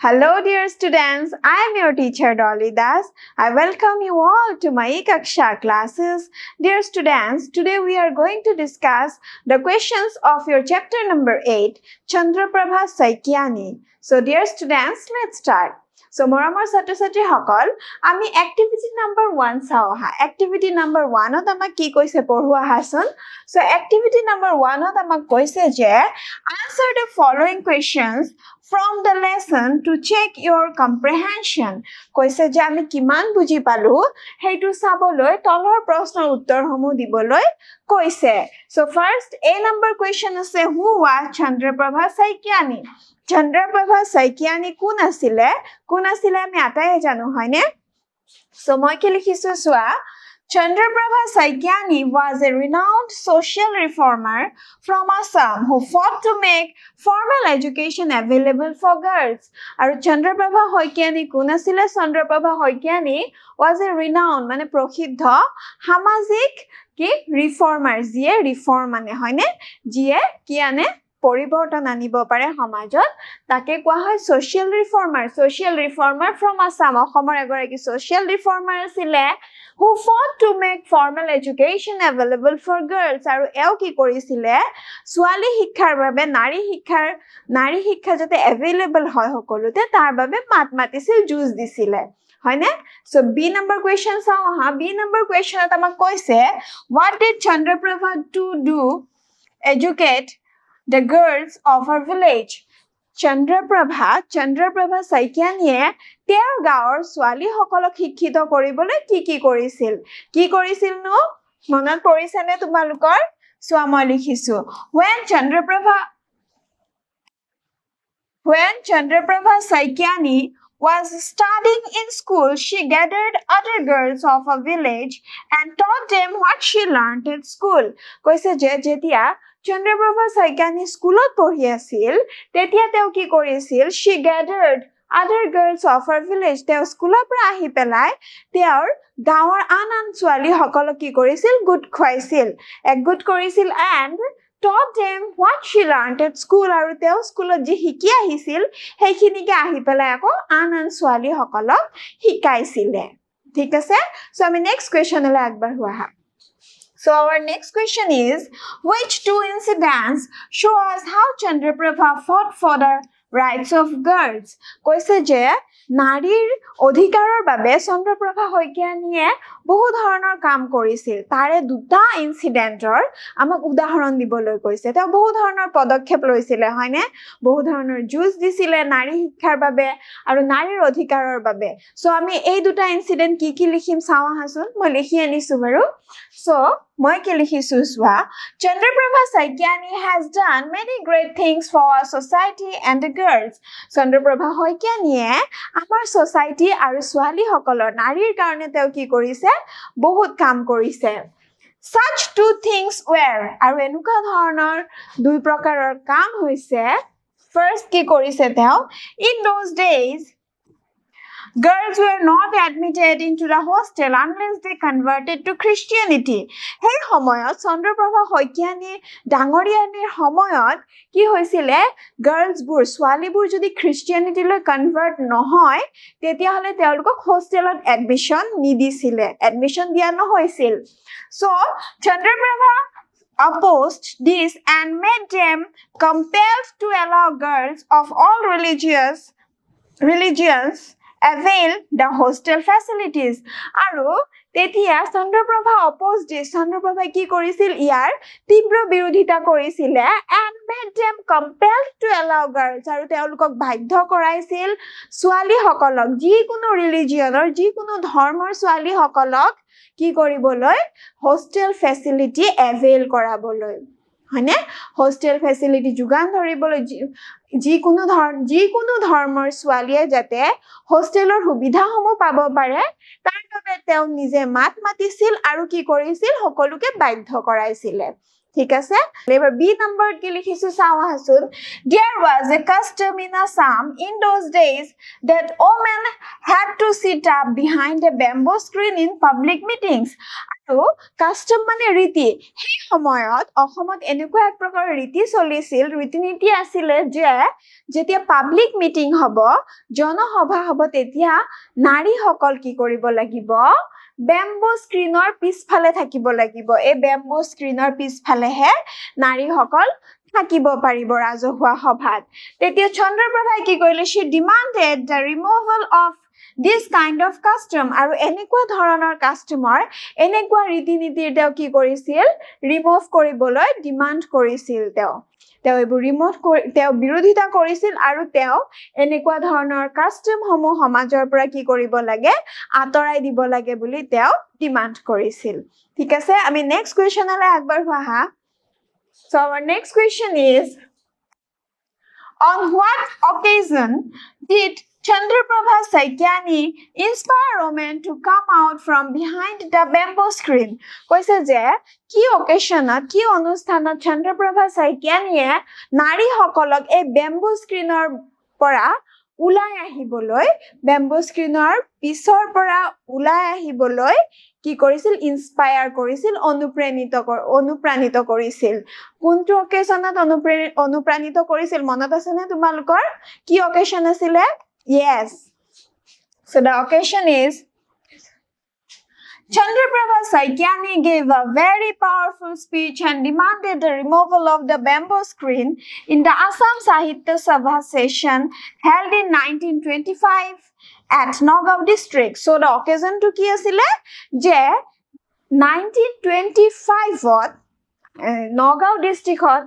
Hello dear students, I am your teacher Dolly Das. I welcome you all to my Kaksha classes. Dear students, today we are going to discuss the questions of your chapter number 8, Chandraprabha Saikyani. So dear students, let's start. So moramor satro satri hokol ami activity number 1 sao ha. Activity number 1 ot amak ki koise porhua hason. So activity number 1 ot amak koise je answer the following questions from the lesson to check your comprehension. Koise je ami kiman buji palu heitu saboloi tolor proshner uttor homu diboloi koise. So first A number question ase who was Chandraprabha Saikyani? Chandraprabha Saikyani কোন আসিলে আমি আটাই জানো হয়নে so মই কি লিখিছো সোয়া Chandraprabha Saikyani was a renowned social reformer from Assam who fought to make formal education available for girls. Aru Chandraprabha Saikyani কোন আসিলে Chandraprabha Saikyani was a renowned মানে প্রসিদ্ধ সামাজিক কি রিফর্মার জিয়ে রিফর্ম মানে হয়নে জিয়ে কি আনে পরিবর্তন আনিব পারে সমাজত তাকে কোৱা হয় social reformer from Assam অসমৰ এগৰাকী social reformer আছিলে who fought to make formal education available for girls আৰু এও কি কৰিছিলে ছোৱালী শিক্ষাৰ বাবে নাৰী শিক্ষা যাতে available হয় সকলোতে তাৰ বাবে মাত মাতিছিল যুঁজ দিছিলে হয়নে সো বি নম্বৰ কোৱেশ্চন চাও হা বি নম্বৰ কোৱেশ্চনত আমাক কৈছে what did Chandraprabha to do educate the girls of our village? Chandraprabha Saikyaniye তেওঁৰ গাঁৱৰ ছোৱালী সকলক শিক্ষিত কৰিবলৈ কি কৰিছিল নো মনত পৰিছে নে তোমালোকৰ সোৱা মই লিখিছো when Chandraprabha Saikyani was studying in school, she gathered other girls of a village and taught them what she learned at school. কৈছে যে যেতিয়া Chandraprabha Saikyani স্কুলত পঢ়ি আছিল তেতিয়া তেওঁ কি কৰিছিল she gathered other girls of her village তেওঁ স্কুলৰ পৰা আহি পেলাই তেওঁৰ গাঁৱৰ আন ছোৱালী সকলক কি কৰিছিল গুড খুৱাইছিল একগুড কৰিছিল and taught them what she learned at school আৰু তেওঁ স্কুলত যি শিকি আহিছিল সেইখিনিকে আহি পেলাই আকৌ আন ছোৱালী সকলক শিকাইছিলে ঠিক আছে সো আমি নেক্সট কোৱেশ্চনলৈ আগবাঢ়ো আহা So our next question is, which two incidents show us how Chandraprabha fought for the rights of girls? কৈছে যে নাৰীৰ অধিকাৰৰ বাবে চন্দ্ৰপ্ৰভা শইকীয়ানীয়ে বহু ধৰণৰ কাম কৰিছিল তাৰে দুটা ইনসিডেন্টৰ আমাক উদাহৰণ দিবলৈ কৈছে তেওঁ বহু ধৰণৰ পদক্ষেপ লৈছিল হয়নে বহু ধৰণৰ যুঁজ দিছিল নাৰী শিক্ষাৰ বাবে আৰু নাৰীৰ অধিকাৰৰ বাবে সো আমি এই দুটা ইনসিডেন্ট কি লিখিম চাও হাসুন মই লিখি আনিছো বাৰু সো মই কি লিখিছো সোৱা Chandraprabha Saikyani has done many great things for our society and the girls Chandraprabha Saikyaniye আমাৰ সোসাইটি আৰু ছোৱালী সকলৰ নাৰীৰ কাৰণে তেওঁ কি কৰিছে বহুত কাম কৰিছে such two things were আৰু এনেকুৱা ধৰণৰ দুই প্ৰকাৰৰ কাম হৈছে first কি কৰিছে তেওঁ in those days girls were not admitted into the hostel unless they converted to Christianity. Hey সময়ত চন্দ্ৰপ্ৰভা শইকীয়ানী ডাঙৰীয়ানীৰ সময়ত কি হৈছিলে গাৰ্লছবোৰ ছোৱালীবোৰ যদি খ্ৰীষ্টিয়ানিটিলৈ কনভাৰ্ট নহয় তেতিয়া হলে তেওঁলোকক হোষ্টেলত এডমিশন নিদিছিলে এডমিশন দিয়া নহৈছিল so Chandraprabha opposed this and made them compelled to allow girls of all religions avail the hostel facilities আৰু তেতিয়া চন্দ্ৰপ্ৰভা opposed this চন্দ্ৰপ্ৰভা কি কৰিছিল ইয়াৰ তীব্ৰ বিৰোধিতা কৰিছিল and made them compelled to allow girls আৰু তেওঁলোকক বাধ্য কৰাইছিল ছোৱালী সকলক যিকোনো ৰিলিজিয়নৰ যিকোনো ধৰ্মৰ ছোৱালী সকলক কি কৰিবলৈ hostel facility avail কৰাবলৈ হয়নে hostel facility যোগান ধৰিবলৈ যিকোনো ধৰ্মৰ ছোৱালীয়ে যাতে হোষ্টেলৰ সুবিধাসমূহ পাব পাৰে তাৰ বাবে তেওঁ নিজে মাত মাতিছিল আৰু কি কৰিছিল সকলোকে বাধ্য কৰাইছিল ঠিক আছে এবাৰ বি নম্বৰ কি লিখিছো চাও হাসুন there was a custom in Assam in those days that women had to sit up behind a bamboo screen in public meetings আৰু কাষ্টম মানে ৰীতি সেই সময়ত অসমত এনেকুৱা এক প্ৰকাৰৰ ৰীতি চলিছিল ৰীতি নীতি আছিলে যে যেতিয়া পাব্লিক মিটিং হ'ব জনসভা হ'ব তেতিয়া নাৰীসকল কি কৰিব লাগিব বেম্বো স্ক্ৰিনৰ পিছফালে থাকিব লাগিব এই বেম্বো স্ক্ৰিনৰ পিছফালেহে নাৰীসকল থাকিব পাৰিব ৰাজহুৱা সভাত তেতিয়া চন্দ্ৰপ্ৰভাই কি কৰিলে she demanded the removal of this kind of custom আৰু এনেকুৱা ধৰণৰ কাষ্টমৰ এনেকুৱা ৰীতি নীতিৰ তেওঁ কি কৰিছিল ৰিমুভ কৰিবলৈ ডিমান্ড কৰিছিল তেওঁ এইবোৰ ৰিমুভ তেওঁ বিৰোধিতা কৰিছিল আৰু তেওঁ এনেকুৱা ধৰণৰ কাষ্টমসমূহ সমাজৰ পৰা কি কৰিব লাগে আঁতৰাই দিব লাগে বুলি তেওঁ ডিমান্ড কৰিছিল ঠিক আছে আমি নেক্সট কোৱেশ্চনলৈ আগবাঢ়ো আহা so our next question is on what occasion did Chandraprabha Saikyani inspire women to come out from behind the bamboo screen. কৈছে যে কি অকেশনত কি অনুষ্ঠানত Chandraprabha Saikyani নাৰী সকলক এই বেম্বো স্ক্ৰিনৰ পৰা উলাই আহিবলৈ বেম্বো স্ক্ৰিনৰ পিছৰ পৰা উলাই আহিবলৈ কি কৰিছিল ইনস্পায়াৰ কৰিছিল অনুপ্ৰাণিত কৰিছিল কোনটো অকেশনত অনুপ্ৰাণিত কৰিছিল মনত আছে নে তোমালোকৰ কি অকেশন আছিল Yes. So the occasion is Chandraprabha Saikyani gave a very powerful speech and demanded the removal of the bamboo screen in the Assam Sahitya Sabha session held in 1925 at Nagaon district. So the occasion to ki asile je 1925 Nagaon ডিস্ট্ৰিক্টত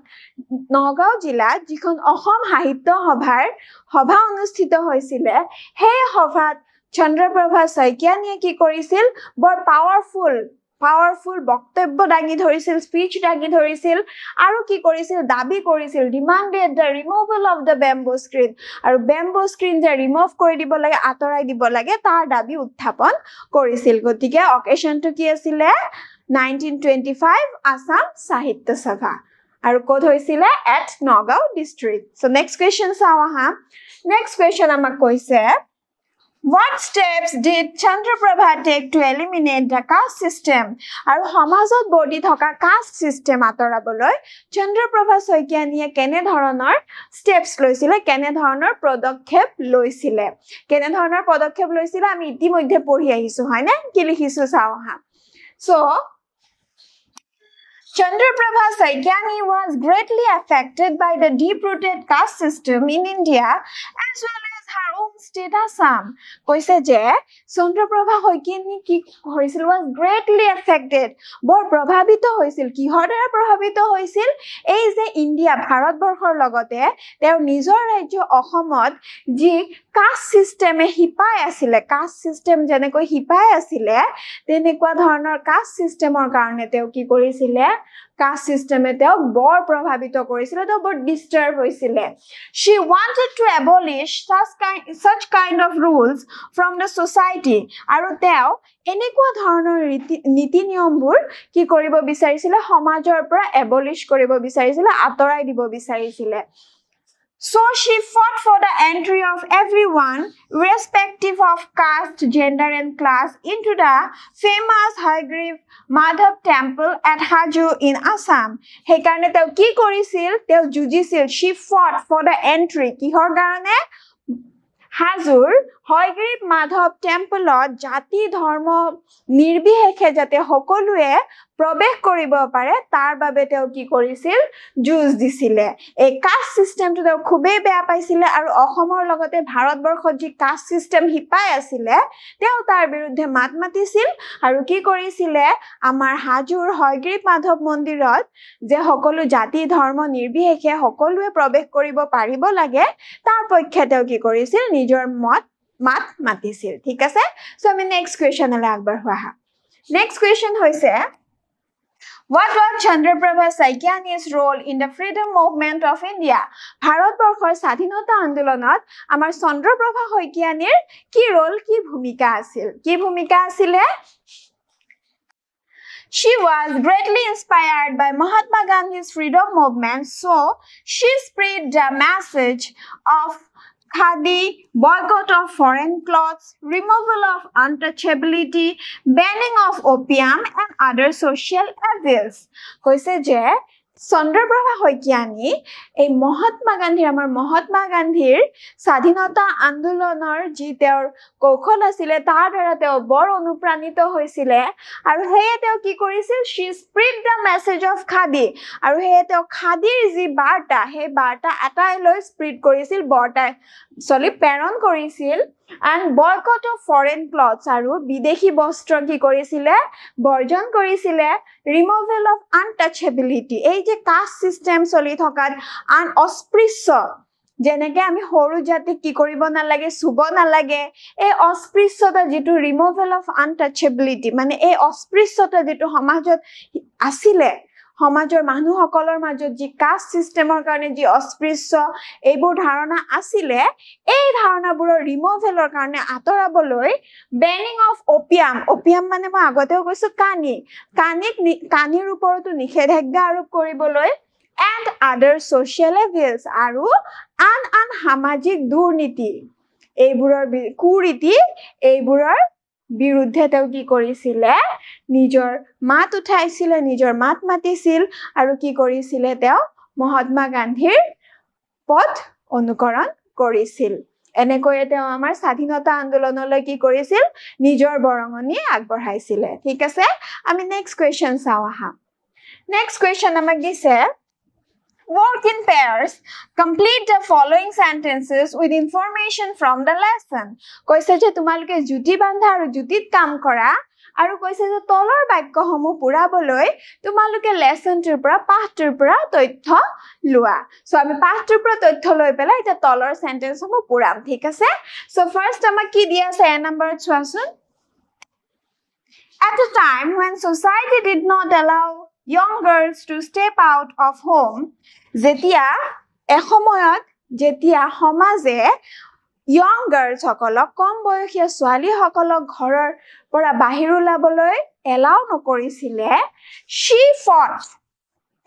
Nagaon জিলাত যিখন অসম সাহিত্য সভাৰ সভা অনুষ্ঠিত হৈছিল সেই সভাত চন্দ্ৰপ্ৰভা শইকীয়ানীয়ে কি কৰিছিল বৰ পাৱাৰফুল বক্তব্য দাঙি ধৰিছিল স্পীচ দাঙি ধৰিছিল আৰু কি কৰিছিল দাবী কৰিছিল demanded the removal of the bamboo screen আৰু বেম্বো স্ক্ৰিন যে ৰিমুভ কৰি দিব লাগে আঁতৰাই দিব লাগে তাৰ দাবী উত্থাপন কৰিছিল গতিকে অকেশনটো কি আছিল 1925 Assam Sahitya Sabha আৰু কোড হৈছিল at Nagaon district so next question চাও হা next question আমাক কৈছে What steps did Chandraprabha take to eliminate the caste system? আৰু সমাজত বৰ্তি থকা caste system আঁতৰাবলৈ চন্দ্ৰপ্ৰভা শইকীয়ানীয়ে কেনে ধৰণৰ steps লৈছিলে কেনে ধৰণৰ পদক্ষেপ লৈছিলে আমি ইতিমধ্যে পঢ়ি আহিছো হয়নে কি লিখিছো চাও হা So Chandraprabha Saikyani was greatly affected by the deep-rooted caste system in India as well as her own state Assam. কৈছে যে চন্দ্ৰপ্ৰভা শইকীয়ানী কি হৈছিল was greatly affected বৰ প্ৰভাৱিত হৈছিল কিহৰ দ্বাৰা প্ৰভাৱিত হৈছিল এই যে ইণ্ডিয়া ভাৰতবৰ্ষৰ লগতে তেওঁৰ নিজৰ ৰাজ্য অসমত যি কাষ্ট সিস্টেমে হিপাই আছিলে কাষ্ট সিস্টেম যেনেকৈ হিপাই আছিলে তেনেকুৱা ধৰণৰ কাষ্ট সিস্টেমৰ কাৰণে তেওঁ কি কৰিছিলে কাষ্ট সিস্টেমে তেওঁ বৰ প্ৰভাৱিত কৰিছিল তেওঁ বৰ ডিস্টাৰ্ব হৈছিল she wanted to abolish such kind of rules from the society আৰু তেওঁ এনেকুৱা ধৰণৰ নীতি নিয়মবোৰ কি কৰিব বিচাৰিছিল সমাজৰ পৰা abolish কৰিব বিচাৰিছিল আঁতৰাই দিব বিচাৰিছিল So she fought for the entry of everyone, irrespective of caste, gender and class, into the famous Hayagriv Madhav temple at Haju in Assam. He karone teo ki korisil, teo jujisil, she fought for the entry. Kihor karone? Hajur Hayagriv Madhav temple jati dharma nirbihekhe jate hokolue প্ৰবেশ কৰিব পাৰে তাৰ বাবে তেওঁ কি কৰিছিল জুজ দিছিলে এই কাষ্ট সিস্টেমটো তেওঁ খুবেই বেয়া পাইছিল আৰু অসমৰ লগতে ভাৰতবৰ্ষত যি কাষ্ট সিস্টেম হিপাই আছিল তেওঁ তাৰ বিৰুদ্ধে মাত মাতিছিল আৰু কি কৰিছিল আমাৰ হাজুৰ হয়গ্ৰীব মাধৱ মন্দিৰত যে সকলো জাতি ধৰ্ম নিৰ্বিশেষে সকলোৱে প্ৰবেশ কৰিব পাৰিব লাগে তাৰ পক্ষে তেওঁ কি কৰিছিল নিজৰ মাত মাতিছিল ঠিক আছে সো আমি নেক্সট কোৱেশ্চনলৈ আগবাঢ়ো আহা নেক্সট কোৱেশ্চন হৈছে What was Chandraprabha Saikyani's role in the freedom movement of India? ভাৰতবৰ্ষৰ স্বাধীনতা আন্দোলনত আমাৰ চন্দ্ৰপ্ৰভা শইকীয়ানীৰ কি ৰোল কি ভূমিকা আছিল She was greatly inspired by Mahatma Gandhi's freedom movement, so she spread the message of khadi, boycott of foreign clothes, removal of untouchability, banning of opium and other social evils. Koise je Chandraprabha Saikiani এই মহাত্মা গান্ধীৰ স্বাধীনতা আন্দোলনৰ যি তেওঁৰ কৌশল আছিলে তাৰ দ্বাৰা তেওঁ বৰ অনুপ্ৰাণিত হৈছিল আৰু হেয়ে তেওঁ কি কৰিছিল she spread the message of khadi আৰু হেয়ে তেওঁ খাদীৰ যি বাৰ্তা সেই বাৰ্তা আটাইলৈ স্প্ৰেড কৰিছিল প্ৰেৰণ কৰিছিল and boycott of foreign clothes আৰু বিদেশী বস্ত্ৰ কি কৰিছিল বৰ্জন কৰিছিল removal of untouchability এই যে কাষ্ট সিস্টেম চলি থকাত আন অস্পৃশ্য যেনেকে আমি সৰু জাতিক কি কৰিব নালাগে সুব নালাগে এই অস্পৃশ্যতা যেটো removal of untouchability মানে এই অস্পৃশ্যতা যেটো সমাজত আছিলে সমাজৰ মানুহসকলৰ মাজত যি কাষ্ট সিস্টেমৰ কাৰণে যি অস্পৃশ্য এইবোৰ ধাৰণা আছিলে এই ধাৰণাবোৰৰ ৰিমুভেলৰ কাৰণে আতৰাবলৈ বেনিং অফ ওপিয়াম মানে মই আগতেও কৈছো কানিৰ ওপৰতো নিষেধাজ্ঞা আৰোপ কৰিবলৈ and other social evils আৰু আন সামাজিক দুৰ্নীতি এইবোৰৰ কুৰীতি এইবোৰৰ বিৰুদ্ধে তেওঁ কি কৰিছিল নিজৰ মাত উঠাইছিল নিজৰ মাত মাতিছিল আৰু কি কৰিছিল তেওঁ মহাত্মা গান্ধীৰ পথ অনুকৰণ কৰিছিল এনেকৈ তেওঁ আমাৰ স্বাধীনতা আন্দোলনলৈ কি কৰিছিল নিজৰ বৰঙনি আগবঢ়াইছিল ঠিক আছে আমি নেক্সট কোৱেশ্চন চাও আহা নেক্সট কোৱেশ্চন আমাক দিছে Work in pairs. Complete the following sentences with information from the lesson. কৈছে যে তোমালোকে জুটি বান্ধা আৰু জুটিত কাম কৰা আৰু কৈছে যে তলৰ বাক্যসমূহ পুৰাবলৈ তোমালোকে লেসনটোৰ পৰা পাঠটোৰ পৰা তথ্য লোৱা সো আমি পাঠটোৰ পৰা তথ্য লৈ পেলাই এটা তলৰ সেন্টেন্সসমূহ পুৰাম ঠিক আছে সো ফাৰ্স্ট আমাক কি দিয়া আছে এ নম্বৰত চোৱাচোন At a time when society did not allow young girls to step out of home যেতিয়া এসময়ত যেতিয়া সমাজে young girls সকলক কম বয়সীয়া ছোৱালী সকলক ঘৰৰ পৰা বাহিৰ ওলাবলৈ এলাও নকৰিছিলে she fought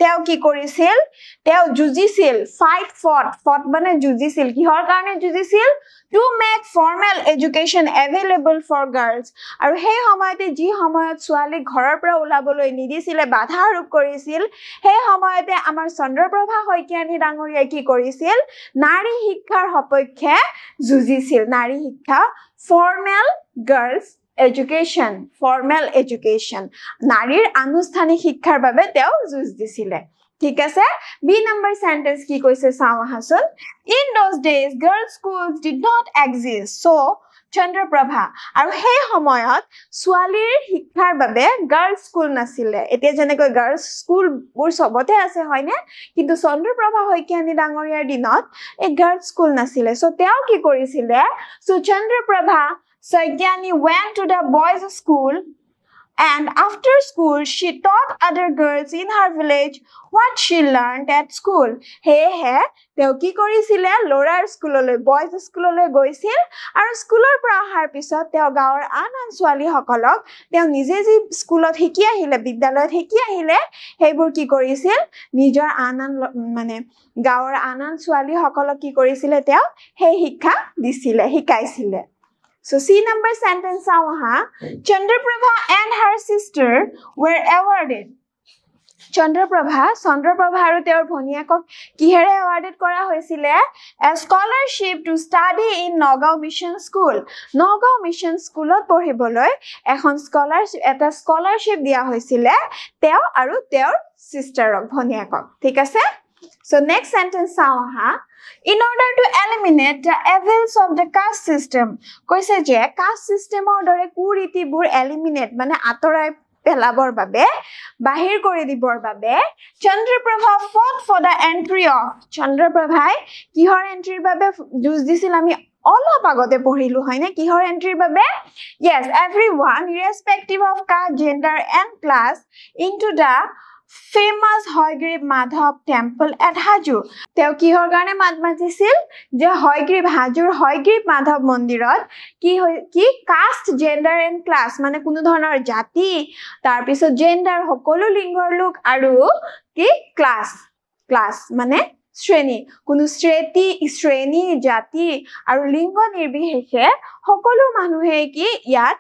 তেওঁ কি কৰিছিল তেওঁ যুঁজিছিল fought মানে যুঁজিছিল কিহৰ কাৰণে যুঁজিছিল to make formal education available for girls আৰু সেই সময়তে যি সময়ত ছোৱালী ঘৰৰ পৰা ওলাবলৈ নিদিছিলে বাধা আৰোপ কৰিছিল সেই সময়তে আমাৰ চন্দ্ৰপ্ৰভা শইকীয়ানী ডাঙৰীয়াই কি কৰিছিল নাৰী শিক্ষাৰ সপক্ষে যুঁজিছিল নাৰী শিক্ষা formal education নাৰীৰ আনুষ্ঠানিক শিক্ষাৰ বাবে তেওঁ যুঁজ দিছিল ঠিক আছে বি নম্বৰ সেন্টেন্স কি কৈছে চাও আহাচোন in those days girls schools did not exist so Chandraprabha আৰু সেই সময়ত ছোৱালীৰ শিক্ষাৰ বাবে গাৰ্লছ স্কুল নাছিলে এতিয়া যেনেকৈ গাৰ্লছ স্কুল বোৰ সবতে আছে হয়নে কিন্তু চন্দ্ৰপ্ৰভা শইকীয়ানী ডাঙৰীয়াৰ দিনত এই গাৰ্লছ স্কুল নাছিলে সো তেওঁ কি কৰিছিলে so Chandraprabha Sagyani went to the boys' school and after school she taught other girls in her village what she learned at school. He teo ki korisile lorar schoolole boys schoolole goisil aru schoolor pora ahar pisot teo gaor anan swali hokolok teo nije ji schoolot hiki ahile bidyaloyot hiki ahile heibur ki korisil nijor anan mane gaor anan swali hokolok ki korisile teo hei hikha disile hikaisile So C number sentence awaha Chandraprabha and her sister were awarded Chandraprabha aru teor bhoniyakok kihere awarded kora hoisile a scholarship to study in Nagao Mission School ot porhiboloi ekhon scholarship dia hoisile teo aru teor sister ok bhoniyakok thik ase So next sentence awaha In order to eliminate the evils of the caste system, koise je caste system or dore kuriti bur eliminate mane atorai pelabor babe bahir kori dibor babe Chandraprabha fought for the entry of Chandraprabhai kihor entry babe juz disil ami অলপ আগতে পঢ়িলু হয়নে কিহৰ entry বাবে yes everyone irrespective of caste gender and class into the famous Hoygrave Madhav temple at Haju teo kihor garne mat matisil je Hajur Hoygrave Madhav mondirot ki caste gender and class mane kuno dhonor jati tar pisot gender hokolo lingor lok aru ki class mane শ্ৰেণী কোনো শ্ৰেণী জাতি আৰু লিংগ নিৰ্বিশেষে সকলো মানুহে কি ইয়াত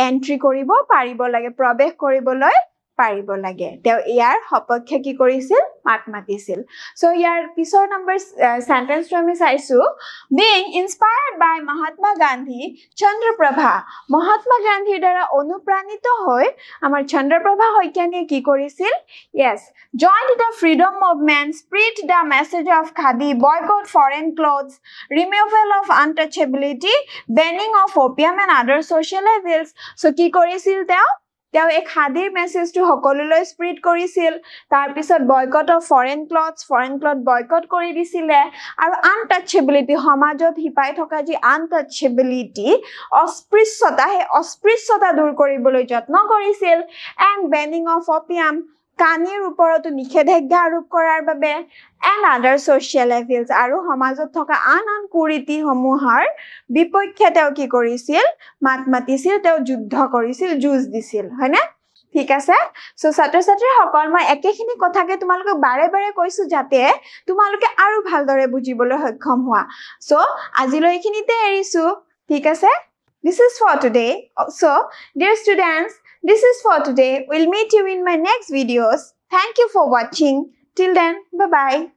এন্ট্ৰি কৰিব পাৰিব লাগে প্ৰৱেশ কৰিবলৈ পাৰিব লাগে তেওঁ ইয়াৰ সপক্ষে কি কৰিছিল মাত মাতিছিল সো ইয়াৰ পিছৰ নম্বৰ সেন্টেন্সটো আমি চাইছো being inspired by Mahatma Gandhi Chandraprabha Mahatma গান্ধীৰ দ্বাৰা অনুপ্ৰাণিত হৈ আমাৰ চন্দ্ৰপ্ৰভা শইকীয়ানীয়ে কি কৰিছিল yes joined the freedom movement spread the message of khadi boycott foreign clothes removal of untouchability banning of opium and other social evils so কি কৰিছিল তেওঁ এক খাদীৰ মেছেজটো সকলোলৈ স্প্ৰেড কৰিছিল তাৰ পিছত boycott of foreign cloth boycott কৰি দিছিলে আৰু আনটাচেবিলিটি সমাজত হিপাই থকা যি আনটাচেবিলিটি অস্পৃশ্যতা দূৰ কৰিবলৈ যত্ন কৰিছিল এণ্ড বেনিং অফ অপিয়াম কানিৰ ওপৰতো নিষেধাজ্ঞা আৰোপ কৰাৰ বাবে এণ্ড আদাৰ social evils আৰু সমাজত থকা আন কুৰীতি সমূহৰ বিপক্ষে তেওঁ কি কৰিছিল মাত মাতিছিল তেওঁ যুদ্ধ কৰিছিল যুঁজ দিছিল হয়নে ঠিক আছে সো ছাত্ৰ-ছাত্ৰী সকল মই একেখিনি কথাকে তোমালোকে বাৰে বাৰে কৈছো যাতে তোমালোকে আৰু ভালদৰে বুজিবলৈ সক্ষম হোৱা সো আজিলৈ এইখিনিতে এৰিছো ঠিক আছে this is for today so dear students this is for today we'll meet you in my next videos thank you for watching till then bye bye